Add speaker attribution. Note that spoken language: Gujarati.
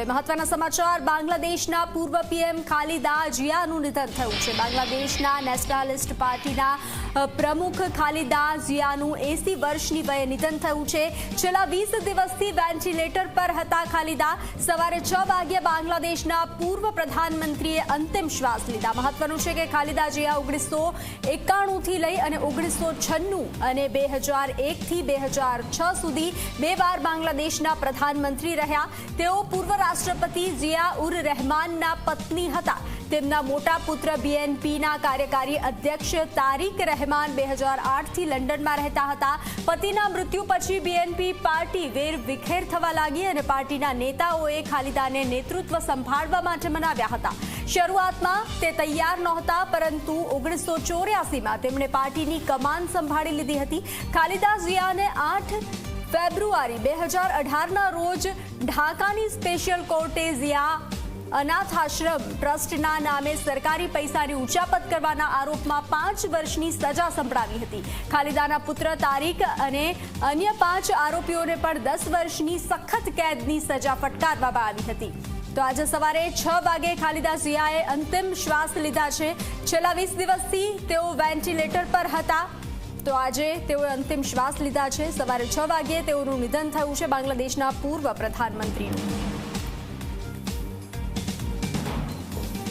Speaker 1: હવે મહત્વના સમાચાર બાંગ્લાદેશના પૂર્વ પીએમ ખાલિદા જિયાનું નિધન થયું છે। બાંગ્લાદેશના નેશનાલિસ્ટ પાર્ટીના પ્રમુખ ખાલિદા જિયાનું 80 વર્ષની વયે નિધન થયું છે। છેલ્લા 20 દિવસથી વેન્ટિલેટર પર હતા ખાલિદા। સવારે 6 વાગ્યે બાંગ્લાદેશના પૂર્વ પ્રધાનમંત્રીએ અંતિમ શ્વાસ લીધા। મહત્વનું છે કે ખાલિદા જિયા 1991 થી લઈ અને 1996 અને 2001 થી 2006 સુધી 2 વાર બાંગ્લાદેશના પ્રધાનમંત્રી રહ્યા। તેઓ પૂર્વ રાષ્ટ્રપતિ જિયા ઉર રહેમાનના પત્ની હતા। તેમના મોટા પુત્ર બીએનપીના કાર્યકારી અધ્યક્ષ તારિક રહેમાન 2008 થી લંડનમાં રહેતા હતા। પતિના મૃત્યુ પછી બીએનપી પાર્ટી વેરવિખેર થવા લાગી અને પાર્ટીના નેતાઓએ ખાલિદાને નેતૃત્વ સંભાળવા માટે મનાવ્યા હતા। શરૂઆતમાં તે તૈયાર નહોતા, પરંતુ 1984માં તેમણે પાર્ટીની કમાન સંભાળી લીધી હતી। ખાલિદા જિયાને 8 ફેબ્રુઆરી 2018ના રોજ ઢાકાની સ્પેશિયલ કોર્ટે જિયા અનાથ આશ્રમ ટ્રસ્ટના નામે સરકારી પૈસાની ઉચાપત કરવાના આરોપમાં 5 વર્ષની સજા સંભળાવી હતી। ખાલિદાના પુત્ર તારિક અને અન્ય 5 આરોપીઓને પણ 10 વર્ષની સખત કેદની સજા ફટકારવામાં આવી હતી। તો આજે સવારે 6 વાગે ખાલિદા જિયાએ અંતિમ શ્વાસ લીધા છે। છેલ્લા 20 દિવસથી તેઓ વેન્ટિલેટર પર હતા। તો આજે તેઓએ અંતિમ શ્વાસ લીધા છે। સવારે 6 વાગ્યે તેઓનું નિધન થયું છે બાંગ્લાદેશના પૂર્વ પ્રધાનમંત્રીનું।